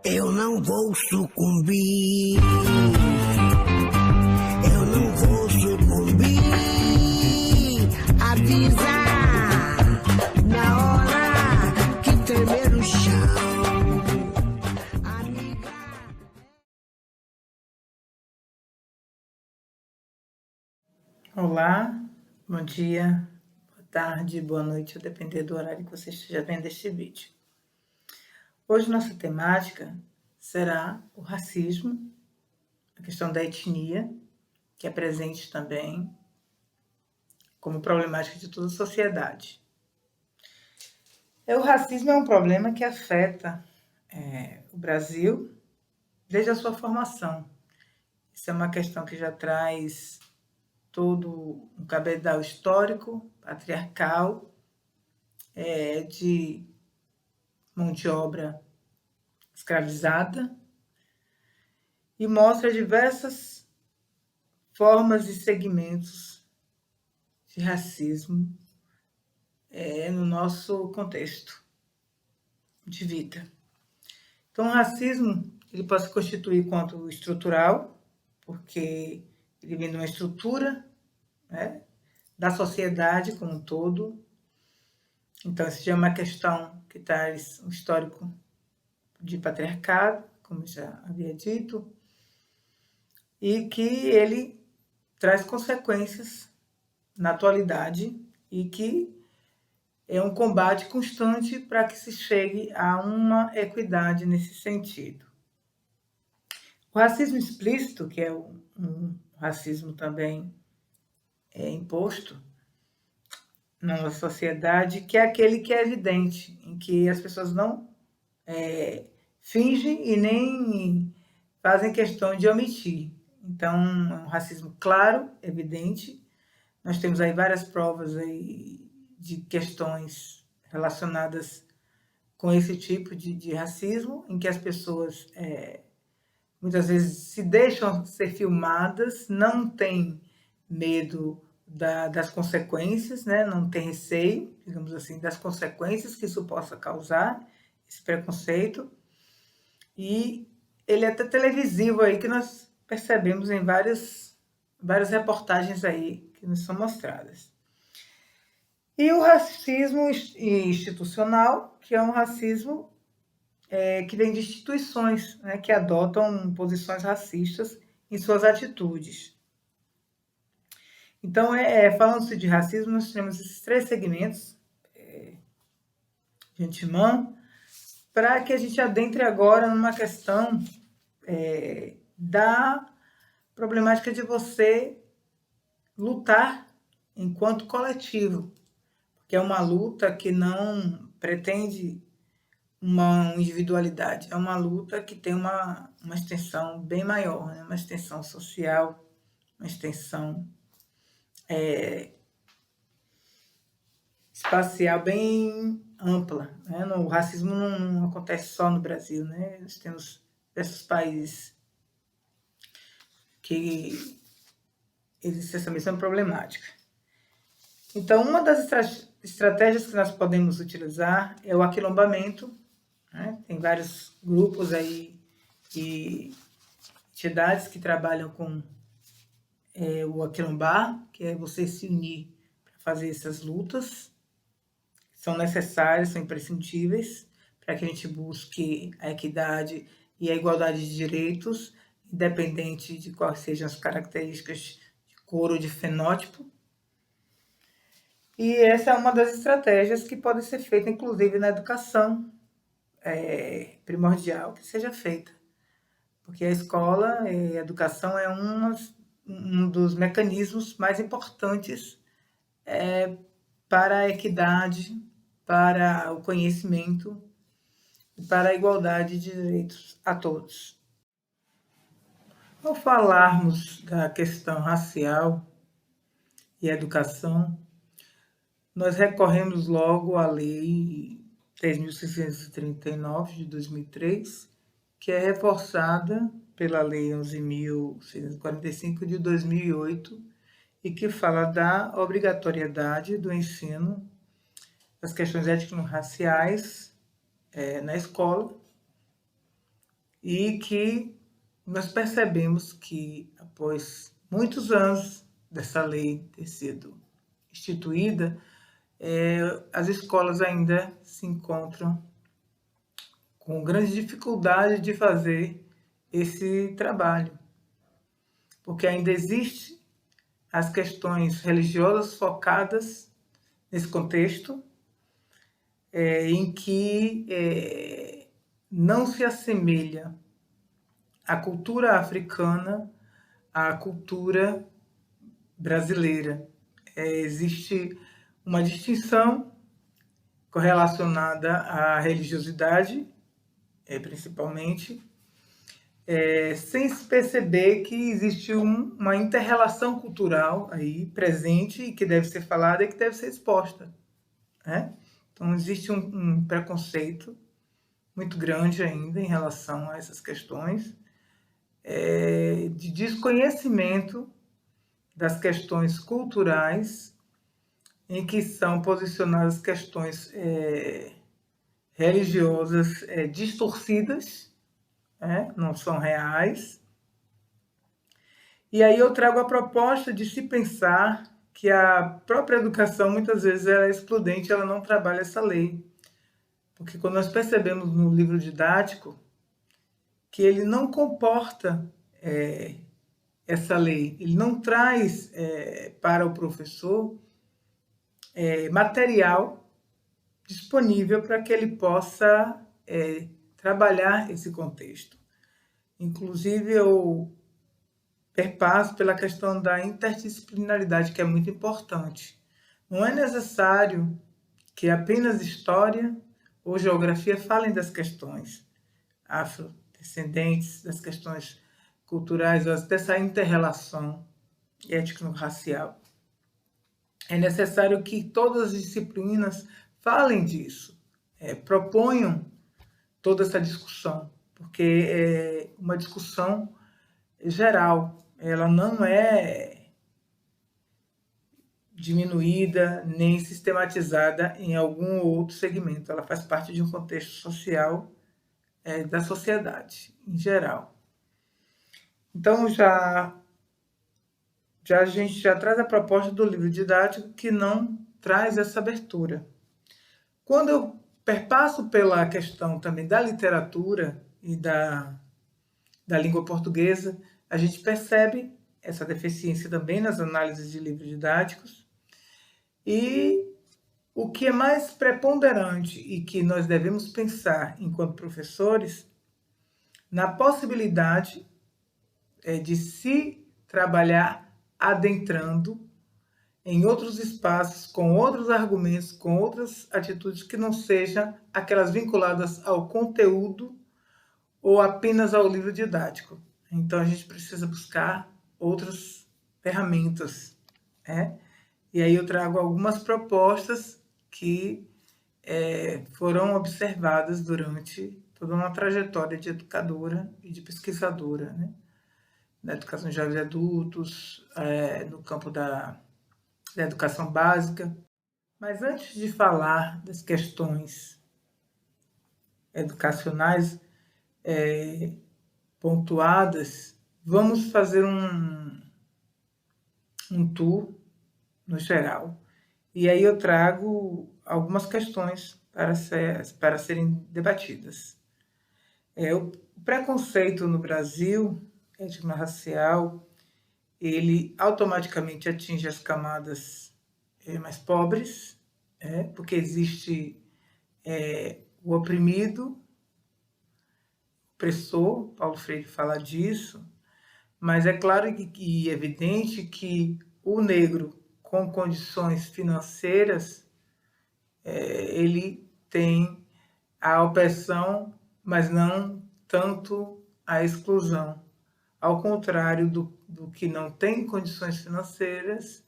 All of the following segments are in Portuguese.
Eu não vou sucumbir. Eu não vou sucumbir. Avisa na hora que tremer o chão, amiga. Olá, bom dia, boa tarde, boa noite, a depender do horário que você esteja vendo este vídeo. Hoje nossa temática será o racismo, a questão da etnia, que é presente também como problemática de toda a sociedade. O racismo é um problema que afeta o Brasil desde a sua formação. Isso é uma questão que já traz todo um cabedal histórico, patriarcal, de mão de obra escravizada, e mostra diversas formas e segmentos de racismo no nosso contexto de vida. Então, o racismo ele pode se constituir quanto estrutural, porque ele vem de uma estrutura, né, da sociedade como um todo. Então, isso já é uma questão que traz um histórico de patriarcado, como eu já havia dito, e que ele traz consequências na atualidade e que é um combate constante para que se chegue a uma equidade nesse sentido. O racismo explícito, que é um racismo também imposto na nossa sociedade, que é aquele que é evidente, em que as pessoas não fingem e nem fazem questão de omitir. Então, é um racismo claro, evidente. Nós temos aí várias provas aí de questões relacionadas com esse tipo de racismo, em que as pessoas muitas vezes se deixam ser filmadas, não têm medo das consequências, né? Não tem receio, digamos assim, das consequências que isso possa causar, esse preconceito. E ele é até televisivo aí, que nós percebemos em várias reportagens aí que nos são mostradas. E o racismo institucional, que é um racismo que vem de instituições, né, que adotam posições racistas em suas atitudes. Então, falando-se de racismo, nós temos esses três segmentos de antemão, para que a gente adentre agora numa questão da problemática de você lutar enquanto coletivo, porque é uma luta que não pretende uma individualidade, é uma luta que tem uma extensão bem maior, né? Uma extensão social, uma extensão espacial bem ampla, né? O racismo não acontece só no Brasil, né? Nós temos esses países que existe essa mesma problemática. Então, uma das estratégias que nós podemos utilizar é o aquilombamento, né? Tem vários grupos aí e entidades que trabalham com o aquilombar, que é você se unir para fazer essas lutas, são necessárias, são imprescindíveis para que a gente busque a equidade e a igualdade de direitos, independente de quais sejam as características de cor ou de fenótipo. E essa é uma das estratégias que pode ser feita, inclusive, na educação, primordial que seja feita. Porque a escola, a educação é um dos mecanismos mais importantes para a equidade, para o conhecimento e para a igualdade de direitos a todos. Ao falarmos da questão racial e educação, nós recorremos logo à Lei 10.639 de 2003, que é reforçada pela Lei 11.645 de 2008 e que fala da obrigatoriedade do ensino das questões étnico-raciais na escola, e que nós percebemos que, após muitos anos dessa lei ter sido instituída, as escolas ainda se encontram com grande dificuldade de fazer esse trabalho, porque ainda existe as questões religiosas focadas nesse contexto, em que não se assemelha a cultura africana à cultura brasileira. Existe uma distinção correlacionada à religiosidade, principalmente, sem se perceber que existe uma inter-relação cultural aí presente e que deve ser falada e que deve ser exposta, né? Então, existe um preconceito muito grande ainda em relação a essas questões, de desconhecimento das questões culturais em que são posicionadas questões religiosas distorcidas, não são reais. E aí eu trago a proposta de se pensar que a própria educação, muitas vezes, ela é excludente, ela não trabalha essa lei. Porque quando nós percebemos no livro didático que ele não comporta essa lei, ele não traz para o professor material disponível para que ele possa trabalhar esse contexto. Inclusive, eu perpasso pela questão da interdisciplinaridade, que é muito importante. Não é necessário que apenas história ou geografia falem das questões afrodescendentes, das questões culturais, dessa inter-relação étnico-racial. É necessário que todas as disciplinas falem disso, proponham toda essa discussão, porque é uma discussão geral, ela não é diminuída nem sistematizada em algum outro segmento, ela faz parte de um contexto social da sociedade em geral. Então, a gente já traz a proposta do livro didático que não traz essa abertura. Quando eu perpasso pela questão também da literatura e da língua portuguesa, a gente percebe essa deficiência também nas análises de livros didáticos. E o que é mais preponderante e que nós devemos pensar enquanto professores, na possibilidade de se trabalhar adentrando em outros espaços, com outros argumentos, com outras atitudes que não sejam aquelas vinculadas ao conteúdo ou apenas ao livro didático. Então, a gente precisa buscar outras ferramentas, E aí eu trago algumas propostas que foram observadas durante toda uma trajetória de educadora e de pesquisadora, na educação de jovens e adultos, no campo da educação básica. Mas antes de falar das questões educacionais pontuadas, vamos fazer um tour no geral. E aí eu trago algumas questões para serem debatidas. O preconceito no Brasil, étnico-racial, ele automaticamente atinge as camadas mais pobres, porque existe o oprimido, opressor, Paulo Freire fala disso, mas é claro e evidente que o negro com condições financeiras, ele tem a opressão, mas não tanto a exclusão. Ao contrário do que não tem condições financeiras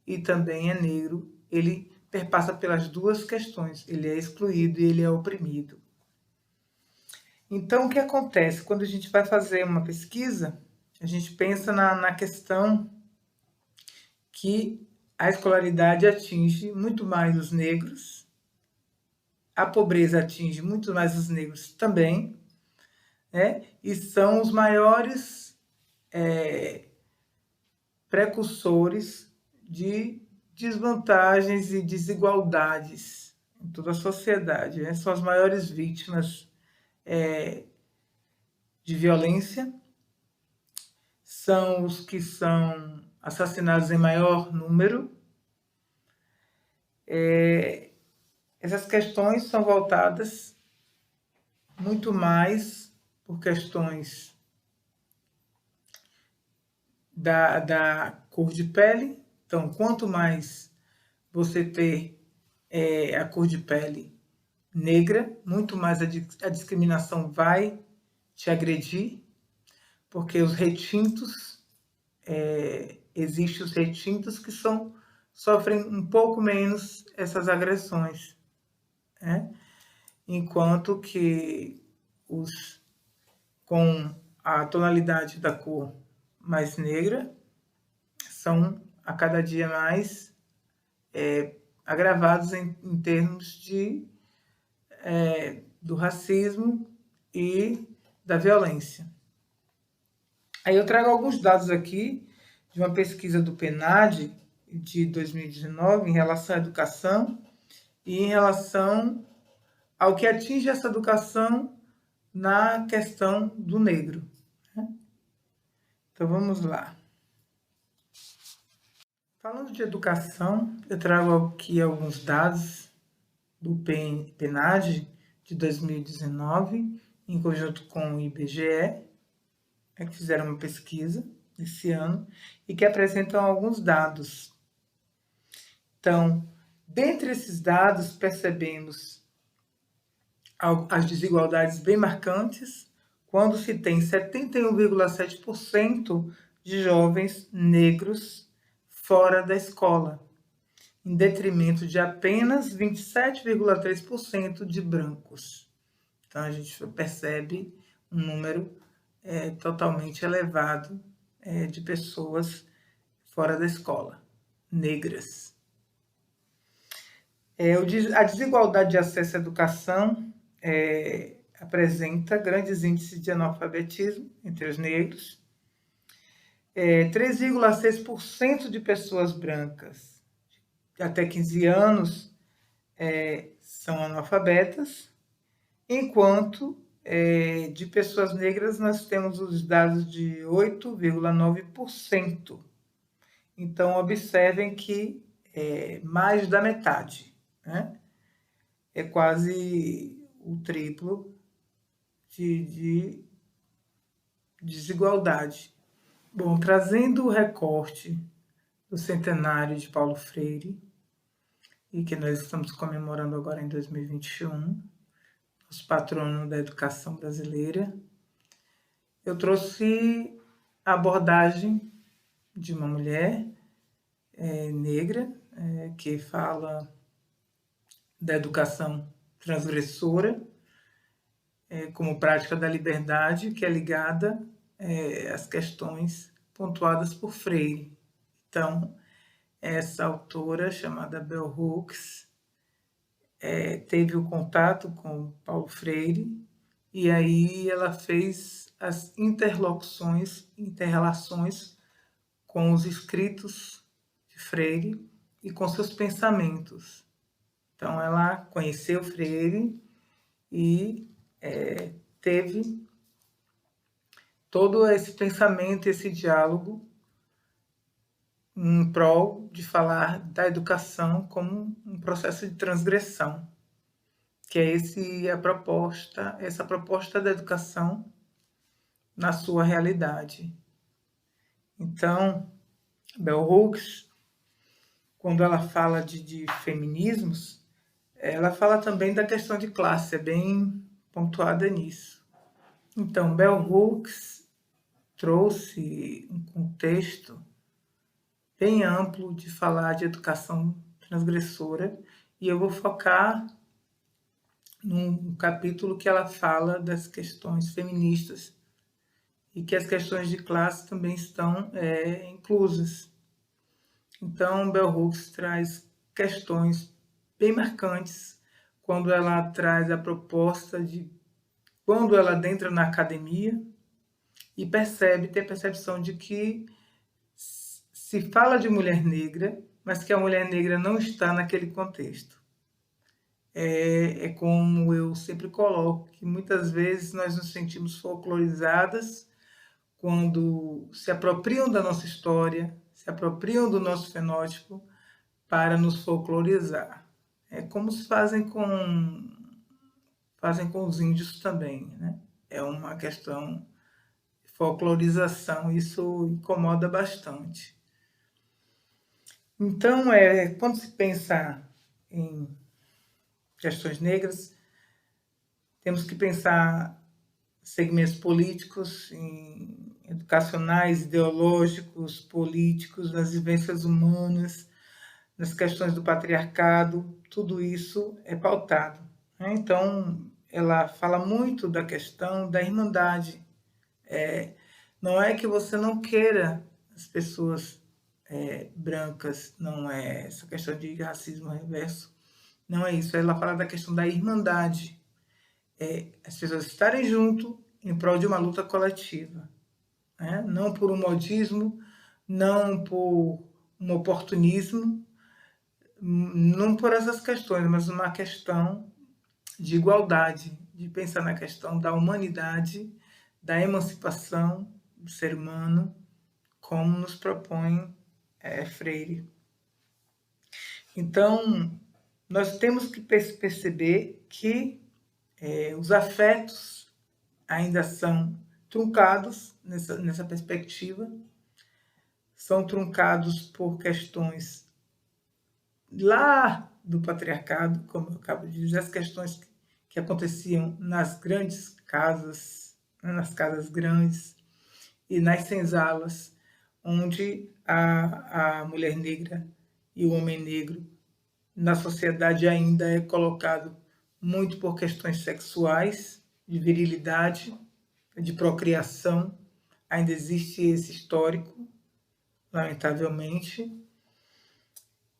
e também é negro, ele perpassa pelas duas questões, ele é excluído e ele é oprimido. Então, o que acontece? Quando a gente vai fazer uma pesquisa, a gente pensa na questão que a escolaridade atinge muito mais os negros, a pobreza atinge muito mais os negros também, né? E são os maiores precursores de desvantagens e desigualdades em toda a sociedade, né? São as maiores vítimas de violência, são os que são assassinados em maior número. Essas questões são voltadas muito mais por questões da cor de pele. Então, quanto mais você ter a cor de pele negra, muito mais a discriminação vai te agredir, porque os retintos, existem os retintos que sofrem um pouco menos essas agressões, né? Enquanto que os com a tonalidade da cor mais negra são a cada dia mais agravados em termos do racismo e da violência. Aí eu trago alguns dados aqui de uma pesquisa do PNAD de 2019 em relação à educação e em relação ao que atinge essa educação na questão do negro. Então vamos lá. Falando de educação, eu trago aqui alguns dados do PNAD de 2019, em conjunto com o IBGE, que fizeram uma pesquisa esse ano e que apresentam alguns dados. Então, dentre esses dados, percebemos as desigualdades bem marcantes quando se tem 71,7% de jovens negros fora da escola, em detrimento de apenas 27,3% de brancos. Então, a gente percebe um número totalmente elevado de pessoas fora da escola, negras. A desigualdade de acesso à educação apresenta grandes índices de analfabetismo entre os negros. 3,6% de pessoas brancas até 15 anos são analfabetas, enquanto de pessoas negras nós temos os dados de 8,9%. Então, observem que mais da metade, né? É quase o triplo de desigualdade. Bom, trazendo o recorte do centenário de Paulo Freire, e que nós estamos comemorando agora em 2021, nosso patrono da educação brasileira, eu trouxe a abordagem de uma mulher negra que fala da educação transgressora como prática da liberdade, que é ligada às questões pontuadas por Freire. Então, essa autora, chamada Bell Hooks, teve o contato com Paulo Freire, e aí ela fez as interrelações com os escritos de Freire e com seus pensamentos. Então, ela conheceu Freire e teve todo esse pensamento, esse diálogo em prol de falar da educação como um processo de transgressão, que é essa proposta da educação na sua realidade. Então, Bell Hooks, quando ela fala de feminismos, ela fala também da questão de classe, é bem pontuada nisso. Então, Bell Hooks trouxe um contexto bem amplo de falar de educação transgressora, e eu vou focar num capítulo que ela fala das questões feministas e que as questões de classe também estão inclusas. Então, Bell Hooks traz questões bem marcantes quando ela traz a proposta de quando ela adentra na academia e tem a percepção de que se fala de mulher negra, mas que a mulher negra não está naquele contexto. É como eu sempre coloco, que muitas vezes nós nos sentimos folclorizadas quando se apropriam da nossa história, se apropriam do nosso fenótipo para nos folclorizar. É como se fazem com os índios também, né? É uma questão de folclorização, isso incomoda bastante. Então, quando se pensa em questões negras, temos que pensar segmentos políticos, educacionais, ideológicos, políticos, nas vivências humanas, nas questões do patriarcado, tudo isso é pautado, né? Então, ela fala muito da questão da irmandade. Não é que você não queira as pessoas brancas, não é essa questão de racismo reverso, não é isso. Ela fala da questão da irmandade, as pessoas estarem junto em prol de uma luta coletiva, né? Não por um modismo, não por um oportunismo, não por essas questões, mas uma questão de igualdade, de pensar na questão da humanidade, da emancipação do ser humano, como nos propõe Freire. Então, nós temos que perceber que os afetos ainda são truncados nessa perspectiva, são truncados por questões lá do patriarcado, como eu acabo de dizer, as questões que aconteciam nas grandes casas, né, nas casas grandes e nas senzalas, onde a mulher negra e o homem negro na sociedade ainda é colocado muito por questões sexuais, de virilidade, de procriação. Ainda existe esse histórico, lamentavelmente.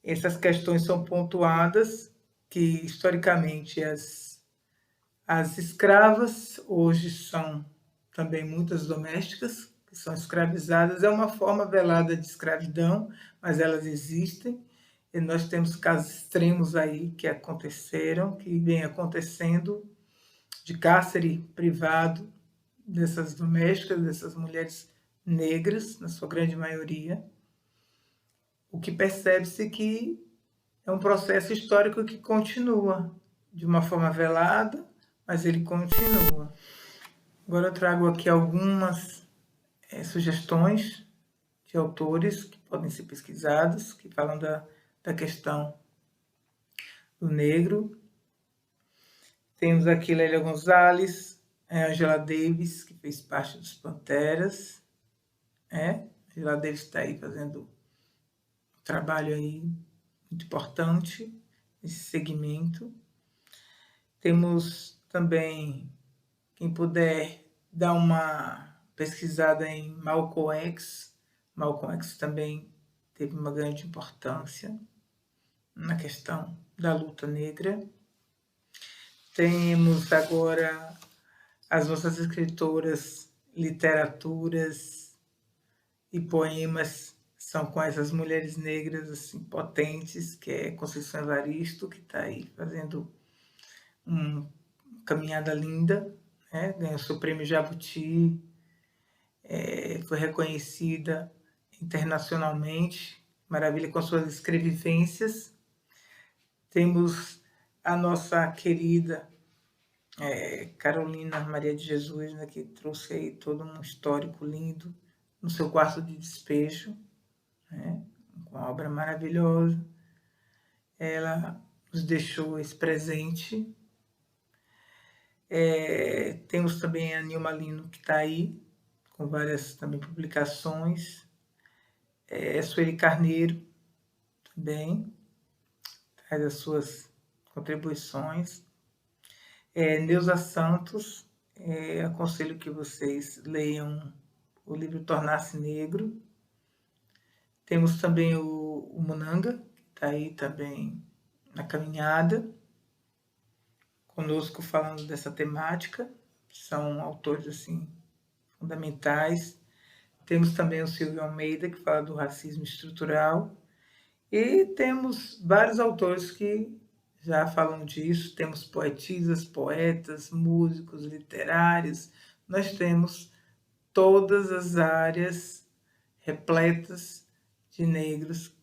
Essas questões são pontuadas, que historicamente as escravas hoje são também muitas domésticas, que são escravizadas. É uma forma velada de escravidão, mas elas existem. E nós temos casos extremos aí que aconteceram, que vem acontecendo, de cárcere privado dessas domésticas, dessas mulheres negras, na sua grande maioria. O que percebe-se que é um processo histórico que continua, de uma forma velada, mas ele continua. Agora eu trago aqui algumas sugestões de autores que podem ser pesquisados, que falam da questão do negro. Temos aqui Lélia Gonzalez, Angela Davis, que fez parte dos Panteras. Angela Davis está aí fazendo um trabalho aí muito importante nesse segmento. Temos também, quem puder, dar uma pesquisada em Malcolm X. Malcolm X também teve uma grande importância na questão da luta negra. Temos agora as nossas escritoras, literaturas e poemas são com essas mulheres negras assim, potentes, que é Conceição Evaristo, que está aí fazendo uma caminhada linda, né? Ganhou seu prêmio Jabuti, foi reconhecida internacionalmente, maravilha com suas escrevivências. Temos a nossa querida Carolina Maria de Jesus, né, que trouxe aí todo um histórico lindo no seu Quarto de Despejo, né, com uma obra maravilhosa. Ela nos deixou esse presente. Temos também a Nilma Lino, que está aí, com várias também publicações. Sueli Carneiro, também, traz as suas contribuições. Neuza Santos, aconselho que vocês leiam o livro Tornar-se Negro. Temos também o Munanga, que está aí também na caminhada, conosco falando dessa temática que são autores assim fundamentais. Temos também o Silvio Almeida, que fala do racismo estrutural, e temos vários autores que já falam disso. Temos poetisas, poetas, músicos, literários. Nós temos todas as áreas repletas de negros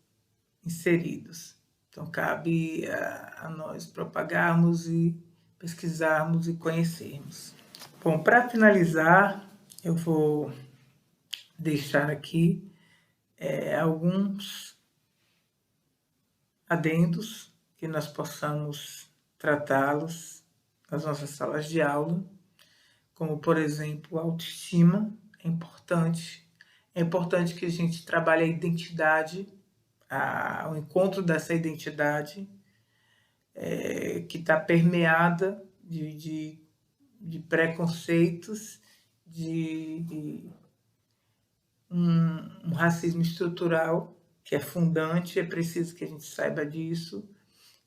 inseridos. Então, cabe a nós propagarmos e pesquisarmos e conhecermos. Bom, para finalizar, eu vou deixar aqui alguns adendos que nós possamos tratá-los nas nossas salas de aula, como, por exemplo, a autoestima. É importante. É importante que a gente trabalhe a identidade, o encontro dessa identidade que está permeada de preconceitos, de um racismo estrutural que é fundante. É preciso que a gente saiba disso,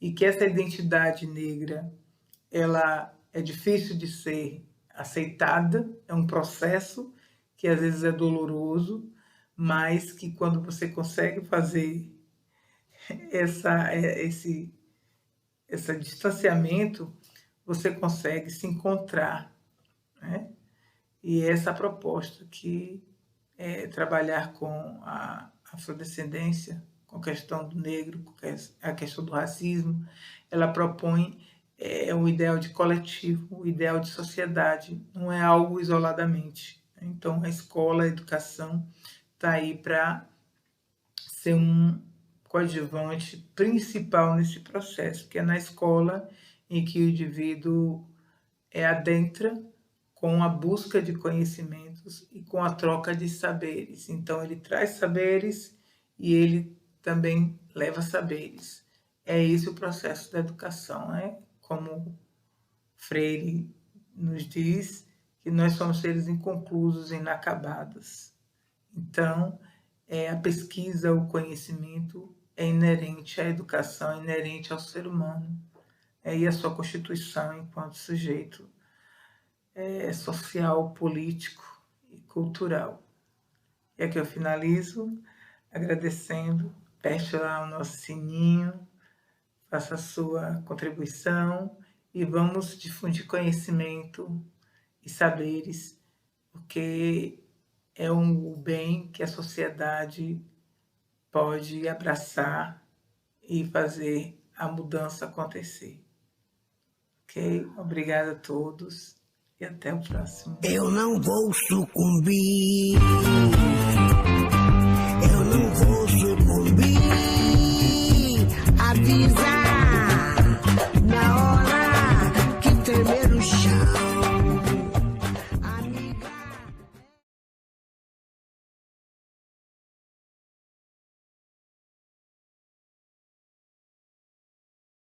e que essa identidade negra ela é difícil de ser aceitada, é um processo que às vezes é doloroso, mas que quando você consegue fazer esse distanciamento, você consegue se encontrar, né? E essa proposta que é trabalhar com a afrodescendência, com a questão do negro, com a questão do racismo, ela propõe um ideal de coletivo, um ideal de sociedade, não é algo isoladamente. Então, a escola, a educação está aí para ser um coadjuvante principal nesse processo, que é na escola em que o indivíduo adentra com a busca de conhecimentos e com a troca de saberes. Então, ele traz saberes e ele também leva saberes. É esse o processo da educação, né? Como Freire nos diz, que nós somos seres inconclusos, inacabados. Então, a pesquisa, o conhecimento é inerente à educação, é inerente ao ser humano, e à sua constituição enquanto sujeito social, político e cultural. E aqui eu finalizo agradecendo. Aperte lá o nosso sininho, faça a sua contribuição e vamos difundir conhecimento e saberes, porque é um bem que a sociedade pode abraçar e fazer a mudança acontecer. Ok? Obrigada a todos e até o próximo. Eu não vou sucumbir.